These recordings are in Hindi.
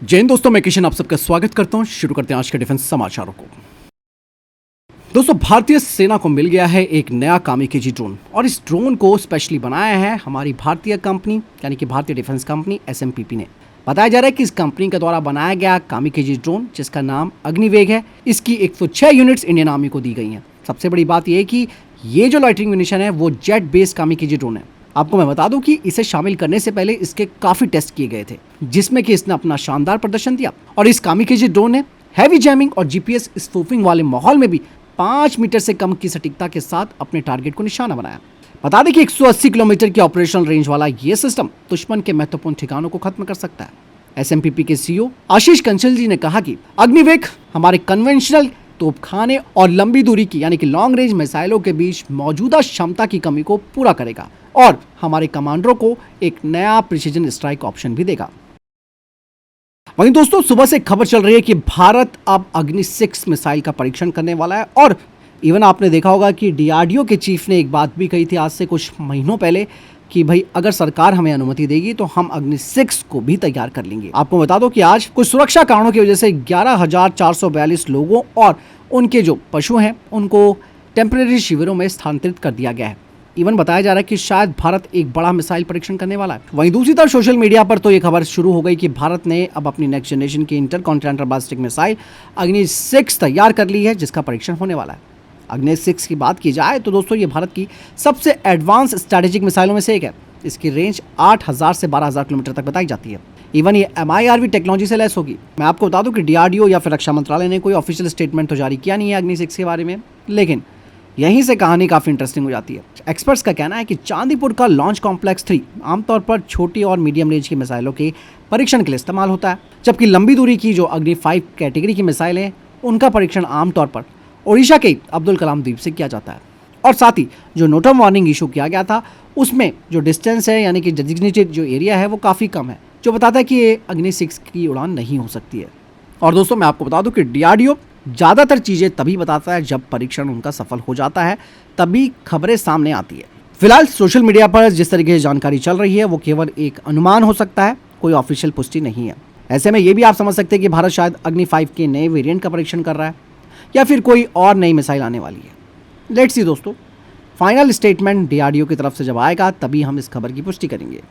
जय हिंद दोस्तों, मैं किशन आप सबका स्वागत करता हूं। शुरू करते हैं आज के डिफेंस समाचारों को। दोस्तों, भारतीय सेना को मिल गया है एक नया कामिकेजी ड्रोन और इस ड्रोन को स्पेशली बनाया है हमारी भारतीय कंपनी यानी कि भारतीय डिफेंस कंपनी SMPP ने। बताया जा रहा है कि इस कंपनी के द्वारा बनाया गया कामिकेजी ड्रोन जिसका नाम अग्निवेग है, इसकी 106 यूनिट्स इंडियन आर्मी को दी गई हैं। सबसे बड़ी बात यह है कि ये जो लॉइटरिंग म्यूनिशन है वो जेट बेस्ड कामिकेजी ड्रोन है। आपको मैं बता दूं कि इसे शामिल करने से पहले इसके काफी टेस्ट किए गए थे जिसमें कि इसने अपना शानदार प्रदर्शन दिया और इस कामिकेजी ड्रोन ने हैवी जैमिंग और GPS स्पूफिंग वाले माहौल में भी 5 मीटर से कम की सटीकता के साथ अपने टारगेट को निशाना बनाया। बता दें कि 180 किलोमीटर की ऑपरेशनल रेंज वाला ये सिस्टम दुश्मन के महत्वपूर्ण ठिकानों को खत्म कर सकता है। SMPP के CEO आशीष कंसल जी ने कहा कि अग्निवेग हमारे कन्वेंशनल तोपखाने और लंबी दूरी की यानी कि लॉन्ग रेंज मिसाइलों के बीच मौजूदा क्षमता की कमी को पूरा करेगा और हमारे कमांडरों को एक नया प्रिसीजन स्ट्राइक ऑप्शन भी देगा। वहीं दोस्तों, सुबह से खबर चल रही है कि भारत अब अग्नि 6 मिसाइल का परीक्षण करने वाला है और इवन आपने देखा होगा कि DRDO के चीफ ने एक बात भी कही थी आज से कुछ महीनों पहले कि भाई अगर सरकार हमें अनुमति देगी तो हम अग्नि 6 को भी तैयार कर लेंगे। आपको बता दो कि आज कुछ सुरक्षा कारणों की वजह से 11,442 लोगों और उनके जो पशु हैं उनको टेम्परेरी शिविरों में स्थानांतरित कर दिया गया है। इवन बताया जा रहा है कि शायद भारत एक बड़ा मिसाइल परीक्षण करने वाला है। वहीं दूसरी तरफ सोशल मीडिया पर तो ये खबर शुरू हो गई कि भारत ने अब अपनी नेक्स्ट जनरेशन की इंटरकॉन्टिनेंटल बैलिस्टिक मिसाइल अग्नि 6 तैयार कर ली है जिसका परीक्षण होने वाला है। अग्नि 6 की बात की जाए तो दोस्तों ये भारत की सबसे एडवांस स्ट्रैटेजिक मिसाइलों में से एक है। इसकी रेंज 8,000 से 12,000 किलोमीटर तक बताई जाती है। इवन ये MIRV टेक्नोलॉजी से लैस होगी। मैं आपको बता दूं कि DRDO या फिर रक्षा मंत्रालय ने कोई ऑफिशियल स्टेटमेंट तो जारी किया नहीं है अग्नि 6 के बारे में, लेकिन यहीं से कहानी काफ़ी इंटरेस्टिंग हो जाती है। एक्सपर्ट्स का कहना है कि चांदीपुर का लॉन्च कॉम्प्लेक्स 3 आमतौर पर छोटी और मीडियम रेंज की मिसाइलों के परीक्षण के लिए इस्तेमाल होता है, जबकि लंबी दूरी की जो अग्नि 5 कैटेगरी की मिसाइलें हैं उनका परीक्षण आमतौर पर ओडिशा के अब्दुल कलाम द्वीप से किया जाता है। और साथ ही जो नोट ऑफ वार्निंग इशू किया गया था उसमें जो डिस्टेंस है यानी कि डेजिग्नेटेड जो एरिया है वो काफ़ी कम है, जो बताता है कि ये अग्नि 6 की उड़ान नहीं हो सकती है। और दोस्तों, मैं आपको बता दूं कि DRDO ज़्यादातर चीज़ें तभी बताता है जब परीक्षण उनका सफल हो जाता है, तभी खबरें सामने आती है। फिलहाल सोशल मीडिया पर जिस तरीके से जानकारी चल रही है वो केवल एक अनुमान हो सकता है, कोई ऑफिशियल पुष्टि नहीं है। ऐसे में ये भी आप समझ सकते हैं कि भारत शायद अग्नि 5 के नए वेरिएंट का परीक्षण कर रहा है या फिर कोई और नई मिसाइल आने वाली है। लेट्स सी दोस्तों, फाइनल स्टेटमेंट DRDO की तरफ से जब आएगा तभी हम इस खबर की पुष्टि करेंगे।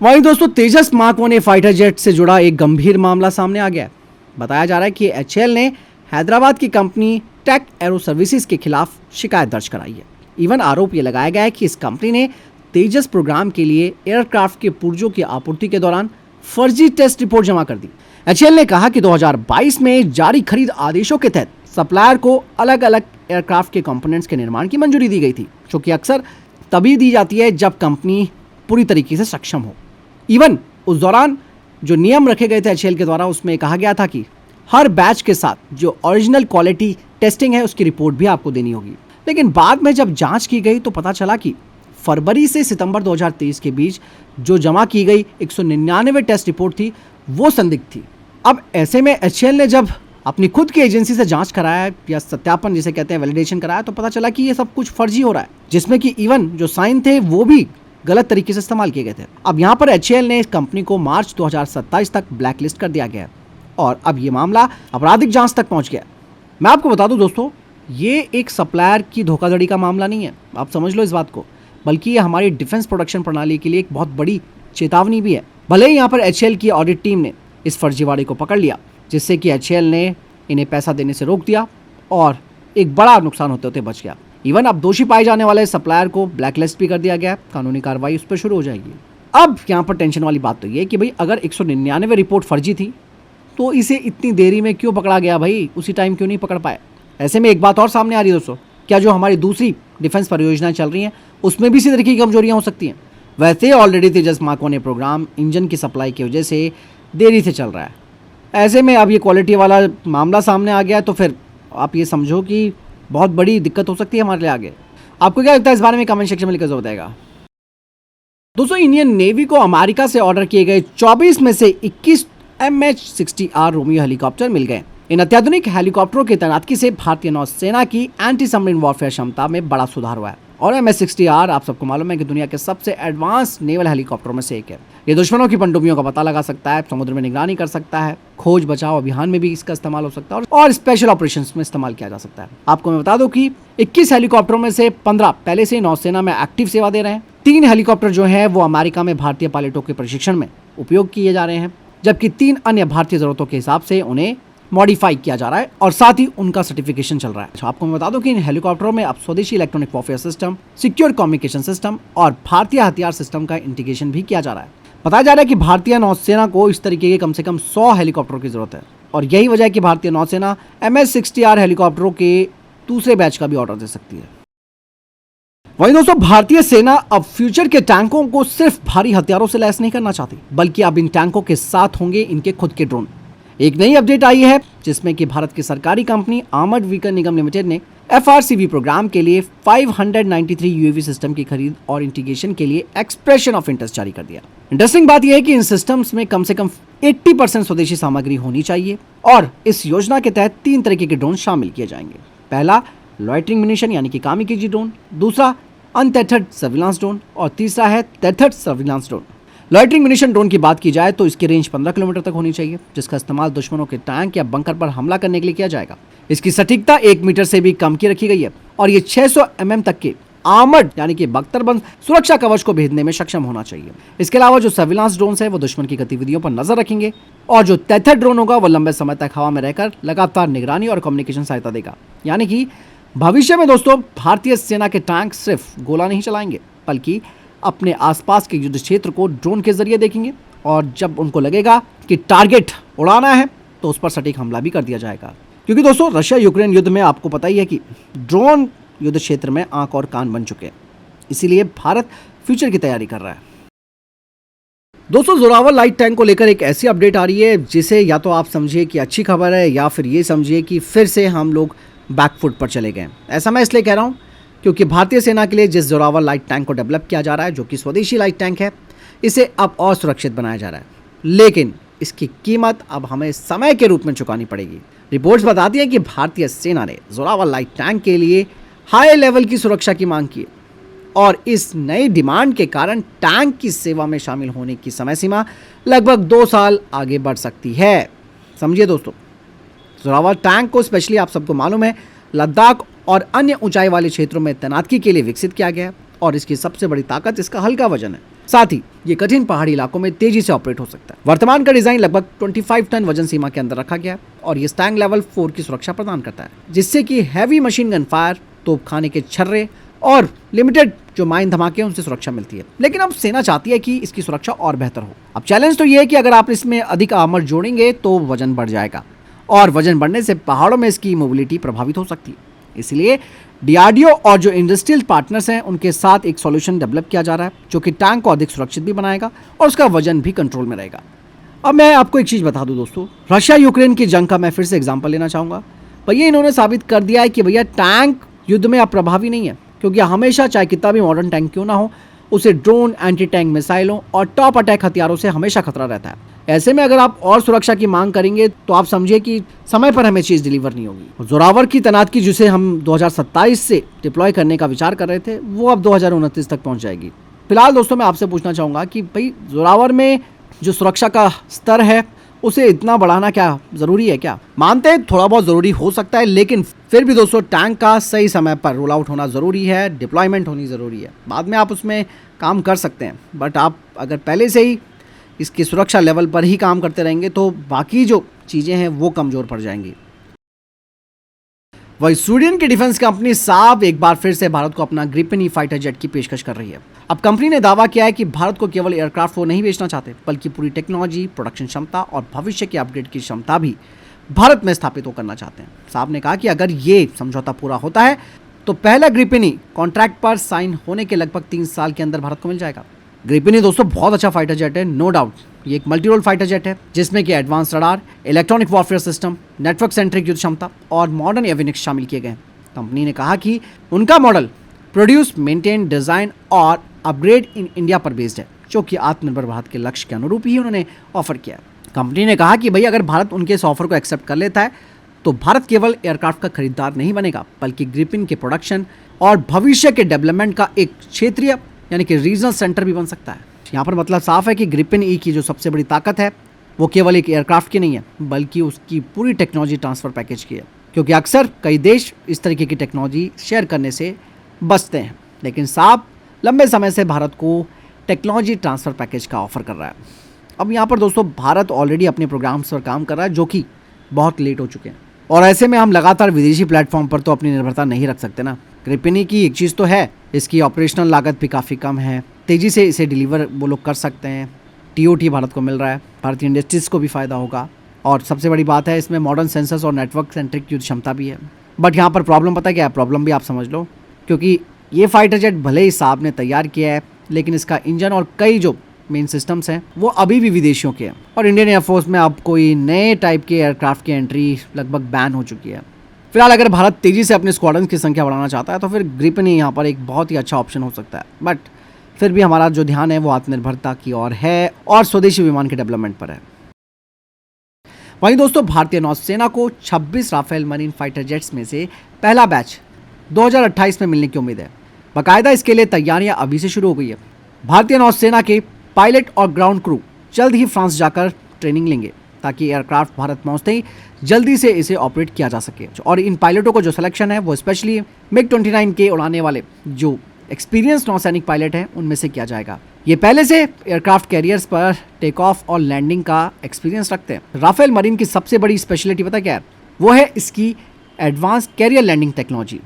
वहीं दोस्तों, तेजस मार्क 1 फाइटर जेट से जुड़ा एक गंभीर मामला सामने आ गया है। बताया जा रहा है कि HAL ने हैदराबाद की कंपनी टेक एरो सर्विसेज के खिलाफ शिकायत दर्ज कराई है। इवन आरोप ये लगाया गया है कि इस कंपनी ने तेजस प्रोग्राम के लिए एयरक्राफ्ट के पुर्जों की आपूर्ति के दौरान फर्जी टेस्ट रिपोर्ट जमा कर दी। HAL ने कहा कि 2022 में जारी खरीद आदेशों के तहत सप्लायर को अलग अलग एयरक्राफ्ट के कंपोनेंट्स के निर्माण की मंजूरी दी गई थी, जो कि अक्सर तभी दी जाती है जब कंपनी पूरी तरीके से सक्षम हो। इवन उस दौरान जो नियम रखे गए थे HAL के द्वारा उसमें कहा गया था कि हर बैच के साथ जो ओरिजिनल क्वालिटी टेस्टिंग है उसकी रिपोर्ट भी आपको देनी होगी। लेकिन बाद में जब जांच की गई तो पता चला कि फरवरी से सितंबर 2023 के बीच जो जमा की गई 199 टेस्ट रिपोर्ट थी वो संदिग्ध थी। अब ऐसे में HAL ने जब अपनी खुद की एजेंसी से जांच कराया या सत्यापन जिसे कहते हैं वैलिडेशन कराया तो पता चला कि ये सब कुछ फर्जी हो रहा है, जिसमें कि इवन जो साइन थे वो भी गलत तरीके से इस्तेमाल किए गए थे। अब यहाँ पर HAL ने इस कंपनी को मार्च 2027 तक ब्लैकलिस्ट कर दिया गया और अब ये मामला आपराधिक जांच तक पहुंच गया। मैं आपको बता दूं दोस्तों, ये एक सप्लायर की धोखाधड़ी का मामला नहीं है, आप समझ लो इस बात को, बल्कि ये हमारी डिफेंस प्रोडक्शन प्रणाली के लिए एक बहुत बड़ी चेतावनी भी है। भले ही यहाँ पर HAL की ऑडिट टीम ने इस फर्जीवाड़े को पकड़ लिया, जिससे कि HAL ने इन्हें पैसा देने से रोक दिया और एक बड़ा नुकसान होते होते बच गया। इवन अब दोषी पाए जाने वाले सप्लायर को ब्लैकलिस्ट भी कर दिया गया, कानूनी कार्रवाई उस पर शुरू हो जाएगी। अब यहाँ पर टेंशन वाली बात तो ये कि भाई अगर 199 रिपोर्ट फर्जी थी तो इसे इतनी देरी में क्यों पकड़ा गया भाई, उसी टाइम क्यों नहीं पकड़ पाए। ऐसे में एक बात और सामने आ रही है दोस्तों, क्या जो हमारी दूसरी डिफेंस परियोजनाएं चल रही हैं उसमें भी इसी तरीके की कमजोरियां हो सकती हैं। वैसे ऑलरेडी तेजस मार्क 1 प्रोग्राम इंजन की सप्लाई की वजह से देरी से चल रहा है। ऐसे में अब ये क्वालिटी वाला मामला सामने आ गया है तो फिर आप ये समझो कि बहुत बड़ी दिक्कत हो सकती है हमारे लिए आगे। आपको क्या लगता है इस बारे में कमेंट सेक्शन में लिखकर बताएगा। दोस्तों, इंडियन नेवी को अमेरिका से ऑर्डर किए गए 24 में से 21 MH-60R रोमियो हेलीकॉप्टर मिल गए। इन अत्याधुनिक हेलीकॉप्टरों की तैनाती से भारतीय नौसेना की एंटी सबमरीन वॉरफेयर क्षमता में बड़ा सुधार हुआ है और MS-60R आप सबको मालूम है कि दुनिया के सबसे एडवांस नेवल हेलीकॉप्टरों में से एक है। ये दुश्मनों की पनडुब्बियों का पता लगा सकता है, समुद्र में निगरानी कर सकता है, खोज बचाव अभियान में भी इसका इस्तेमाल हो सकता है और स्पेशल ऑपरेशंस में इस्तेमाल किया जा सकता है। आपको मैं बता दूं कि 21 हेलीकॉप्टरों में से 15 पहले से ही नौसेना में एक्टिव सेवा दे रहे हैं। 3 हेलीकॉप्टर जो है वो अमेरिका में भारतीय पायलटों के प्रशिक्षण में उपयोग किए जा रहे हैं, जबकि 3 अन्य भारतीय जरूरतों के हिसाब से उन्हें मॉडिफाई किया जा रहा है और साथ ही उनका सर्टिफिकेशन चल रहा है। तो आपको मैं बता दूं कि इन हेलीकॉप्टरों में अब स्वदेशी electronic warfare system, secure communication system और भारतीय हथियार सिस्टम का इंटीग्रेशन भी किया जा रहा है। बताया जा रहा है कि भारतीय नौसेना को इस तरीके के कम से कम 100 हेलीकॉप्टरों की जरूरत है और यही वजह है कि भारतीय नौसेना MS-60R हेलीकॉप्टरों के दूसरे बैच का भी ऑर्डर दे सकती है। वहीं दोस्तों, भारतीय सेना अब फ्यूचर के टैंकों को सिर्फ भारी हथियारों से लैस नहीं करना चाहती, बल्कि अब इन टैंकों के साथ होंगे इनके खुद के ड्रोन। एक नई अपडेट आई है जिसमें कि भारत की सरकारी कंपनी आर्मर्ड व्हीकल निगम लिमिटेड ने FRCV प्रोग्राम के लिए 593 UAV सिस्टम की खरीद और इंटीग्रेशन के लिए एक्सप्रेशन ऑफ इंटरेस्ट जारी कर दिया। इंटरेस्टिंग बात यह है कि इन सिस्टम्स में कम से कम 80% स्वदेशी सामग्री होनी चाहिए और इस योजना के तहत 3 तरीके के ड्रोन शामिल किए जाएंगे। पहला लॉइटरिंग म्यूनिशन यानी कि कामिकाज़ी ड्रोन, दूसरा अनटेथर्ड सर्विलांस ड्रोन और तीसरा है tethered surveillance drone. Loitering munition drone की बात की जाए तो इसकी रेंज 15 किलोमीटर तक होनी चाहिए, जिसका इस्तेमाल दुश्मनों के टैंक या बंकर पर हमला करने के लिए किया जाएगा। इसकी सटीकता 1 मीटर से भी कम की रखी गई है और ये 600 mm तक के आर्मर्ड यानी कि बख्तरबंद सुरक्षा कवच को भेदने में सक्षम होना चाहिए। इसके अलावा जो सर्विलांस ड्रोन है वो दुश्मन की गतिविधियों पर नजर रखेंगे और जो टेथर्ड ड्रोन होगा वो लंबे समय तक हवा में रहकर लगातार निगरानी और कम्युनिकेशन सहायता देगा। यानी कि भविष्य में दोस्तों, भारतीय सेना के टैंक सिर्फ गोला नहीं चलाएंगे बल्कि अपने आसपास के युद्ध क्षेत्र को ड्रोन के जरिए देखेंगे और जब उनको लगेगा कि टारगेट उड़ाना है तो उस पर सटीक हमला भी कर दिया जाएगा। क्योंकि दोस्तों, रशिया यूक्रेन युद्ध में आपको पता ही है कि ड्रोन युद्ध क्षेत्र में आंख और कान बन चुके हैं, इसीलिए भारत फ्यूचर की तैयारी कर रहा है। दोस्तों, जोरावर लाइट टैंक को लेकर एक ऐसी अपडेट आ रही है जिसे या तो आप समझिए कि अच्छी खबर है या फिर ये समझिए कि फिर से हम लोग बैकफुट पर चले गए। ऐसा मैं इसलिए कह रहा हूँ क्योंकि भारतीय सेना के लिए जिस जोरावर लाइट टैंक को डेवलप किया जा रहा है, जो कि स्वदेशी लाइट टैंक है, इसे अब और सुरक्षित बनाया जा रहा है, लेकिन इसकी कीमत अब हमें समय के रूप में चुकानी पड़ेगी। रिपोर्ट्स बताती हैं कि भारतीय सेना ने जोरावर लाइट टैंक के लिए हाई लेवल की सुरक्षा की मांग की और इस नई डिमांड के कारण टैंक की सेवा में शामिल होने की समय सीमा लगभग 2 साल आगे बढ़ सकती है। समझिए दोस्तों, जोरावर टैंक को स्पेशली आप सबको मालूम है लद्दाख और अन्य ऊंचाई वाले क्षेत्रों में तैनाती के लिए विकसित किया गया है और इसकी सबसे बड़ी ताकत इसका हल्का वजन है। साथ ही ये कठिन पहाड़ी इलाकों में तेजी से ऑपरेट हो सकता है। वर्तमान का डिजाइन लगभग 25 टन वजन सीमा के अंदर रखा गया है और ये टैंक लेवल 4 की सुरक्षा प्रदान करता है, जिससे कि हैवी मशीन गन फायर, तोपखाने के छर्रे और लिमिटेड जो माइन धमाके हैं उनसे सुरक्षा मिलती है। लेकिन अब सेना चाहती है कि इसकी सुरक्षा और बेहतर हो। अब चैलेंज तो ये है कि अगर आप इसमें अधिक आर्मर जोड़ेंगे तो वजन बढ़ जाएगा और वजन बढ़ने से पहाड़ों में इसकी मोबिलिटी प्रभावित हो सकती है। इसलिए DRDO और जो इंडस्ट्रियल पार्टनर्स हैं उनके साथ एक सॉल्यूशन डेवलप किया जा रहा है जो कि टैंक को अधिक सुरक्षित भी बनाएगा और उसका वजन भी कंट्रोल में रहेगा। अब मैं आपको एक चीज़ बता दूं दोस्तों, रशिया यूक्रेन की जंग का मैं फिर से एग्जांपल लेना चाहूँगा। भैया इन्होंने साबित कर दिया है कि भैया टैंक युद्ध में अब प्रभावी नहीं है, क्योंकि हमेशा चाहे कितना भी मॉडर्न टैंक क्यों ना हो, उसे ड्रोन, एंटी टैंक मिसाइलों और टॉप अटैक हथियारों से हमेशा खतरा रहता है। ऐसे में अगर आप और सुरक्षा की मांग करेंगे तो आप समझिए कि समय पर हमें चीज़ डिलीवर नहीं होगी। जोरावर की तैनाती जिसे हम 2027 से डिप्लॉय करने का विचार कर रहे थे वो अब 2029 तक पहुंच जाएगी। फिलहाल दोस्तों, मैं आपसे पूछना चाहूँगा कि भाई जोरावर में जो सुरक्षा का स्तर है उसे इतना बढ़ाना क्या ज़रूरी है? क्या मानते हैं थोड़ा बहुत ज़रूरी हो सकता है, लेकिन फिर भी दोस्तों टैंक का सही समय पर रोल आउट होना ज़रूरी है, डिप्लॉयमेंट होनी ज़रूरी है। बाद में आप उसमें काम कर सकते हैं, बट आप अगर पहले से ही इसकी सुरक्षा लेवल पर ही काम करते रहेंगे तो बाकी जो चीज़ें हैं वो कमज़ोर पड़ जाएंगी। वही स्वीडन की डिफेंस कंपनी साब एक बार फिर से भारत को अपना ग्रिपेन ई फाइटर जेट की पेशकश कर रही है। अब कंपनी ने दावा किया है कि भारत को केवल एयरक्राफ्ट वो नहीं बेचना चाहते, बल्कि पूरी टेक्नोलॉजी, प्रोडक्शन क्षमता और भविष्य के अपग्रेड की क्षमता भी भारत में स्थापित करना चाहते हैं। साहब ने कहा कि अगर ये समझौता पूरा होता है तो पहला ग्रिपेन ई कॉन्ट्रैक्ट पर साइन होने के लगभग 3 साल के अंदर भारत को मिल जाएगा। ग्रिपेन ई दोस्तों बहुत अच्छा फाइटर जेट है, नो डाउट। ये एक मल्टी रोल फाइटर जेट है जिसमें कि advance radar, electronic warfare system, network centric युद्ध क्षमता और मॉडर्न एविनिक्स शामिल किए गए। कंपनी ने कहा कि उनका मॉडल प्रोड्यूस, मेंटेन, डिजाइन और अपग्रेड इन इंडिया पर बेस्ड है, जो कि आत्मनिर्भर भारत के लक्ष्य के अनुरूप ही उन्होंने ऑफर किया। कंपनी ने कहा कि भाई अगर भारत उनके इस ऑफर को एक्सेप्ट कर लेता है तो भारत केवल एयरक्राफ्ट का खरीदार नहीं बनेगा, बल्कि ग्रिपेन के प्रोडक्शन और भविष्य के डेवलपमेंट का एक क्षेत्रीय यानी कि रीजनल सेंटर भी बन सकता है। यहाँ पर मतलब साफ है कि ग्रिपेन ई की जो सबसे बड़ी ताकत है वो केवल एक एयरक्राफ्ट की नहीं है, बल्कि उसकी पूरी टेक्नोलॉजी ट्रांसफ़र पैकेज की है। क्योंकि अक्सर कई देश इस तरीके की टेक्नोलॉजी शेयर करने से बचते हैं, लेकिन साफ लंबे समय से भारत को टेक्नोलॉजी ट्रांसफ़र पैकेज का ऑफर कर रहा है। अब यहाँ पर दोस्तों भारत ऑलरेडी अपने प्रोग्राम्स पर काम कर रहा है जो कि बहुत लेट हो चुके हैं, और ऐसे में हम लगातार विदेशी प्लेटफॉर्म पर तो अपनी निर्भरता नहीं रख सकते ना। ग्रिपेन ई की एक चीज़ तो है, इसकी ऑपरेशनल लागत भी काफ़ी कम है, तेज़ी से इसे डिलीवर वो लोग कर सकते हैं, TOT भारत को मिल रहा है, भारतीय इंडस्ट्रीज़ को भी फ़ायदा होगा, और सबसे बड़ी बात है इसमें मॉडर्न सेंसर्स और नेटवर्क सेंट्रिक की क्षमता भी है। बट यहाँ पर प्रॉब्लम पता क्या है, प्रॉब्लम भी आप समझ लो, क्योंकि ये फाइटर जेट भले ही साहब ने तैयार किया है, लेकिन इसका इंजन और कई जो मेन सिस्टम्स हैं वो अभी भी विदेशियों के हैं, और इंडियन एयरफोर्स में अब कोई नए टाइप के एयरक्राफ्ट की एंट्री लगभग बैन हो चुकी है। फिलहाल अगर भारत तेज़ी से अपने स्क्वाड्रन की संख्या बढ़ाना चाहता है तो फिर ग्रिपेन ई यहाँ पर एक बहुत ही अच्छा ऑप्शन हो सकता है। बट फिर भी हमारा जो ध्यान है वो आत्मनिर्भरता की ओर है और स्वदेशी विमान के डेवलपमेंट पर है। वहीं दोस्तों भारतीय नौसेना को 26 राफेल मरीन फाइटर जेट्स में से पहला बैच 2028 में मिलने की उम्मीद है। बाकायदा इसके लिए तैयारियां अभी से शुरू हो गई है। भारतीय नौसेना के पायलट और ग्राउंड क्रू जल्द ही फ्रांस जाकर ट्रेनिंग लेंगे ताकि एयरक्राफ्ट भारत पहुंचते ही जल्दी से इसे ऑपरेट किया जा सके। और इन पायलटों को जो सिलेक्शन है वो स्पेशली MiG-29 के उड़ाने वाले जो एक्सपीरियंस नौसैनिक पायलट हैं उनमें से किया जाएगा। ये पहले से एयरक्राफ्ट कैरियर्स पर टेक ऑफ और लैंडिंग का एक्सपीरियंस रखते हैं। राफेल मरीन की सबसे बड़ी स्पेशलिटी पता क्या है, वो है इसकी advance carrier landing technology.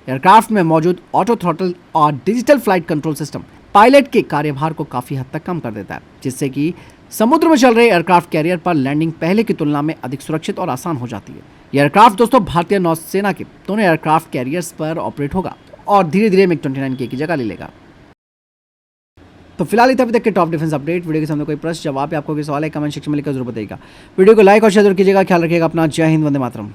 Aircraft में मौजूद ऑटो थ्रॉटल और digital flight control system pilot के कार्यभार को काफ़ी हद तक कम कर देता है, जिससे कि समुद्र में चल रहे एयरक्राफ्ट कैरियर पर लैंडिंग पहले की तुलना में अधिक सुरक्षित और आसान हो जाती है। यह एयरक्राफ्ट दोस्तों भारतीय नौसेना के दोनों एयरक्राफ्ट कैरियर्स पर ऑपरेट होगा और धीरे धीरे MiG-29K की जगह ले लेगा। तो फिलहाल अभी तक के टॉप डिफेंस अपडेट। वीडियो के सामने कोई प्रश्न जवाब या आपको कोई सवाल है कमेंट सेक्शन में लिखकर जरूर बताइएगा। वीडियो को लाइक और शेयर कीजिएगा। ख्याल रखिएगा अपना। जय हिंद, वंदे मातरम।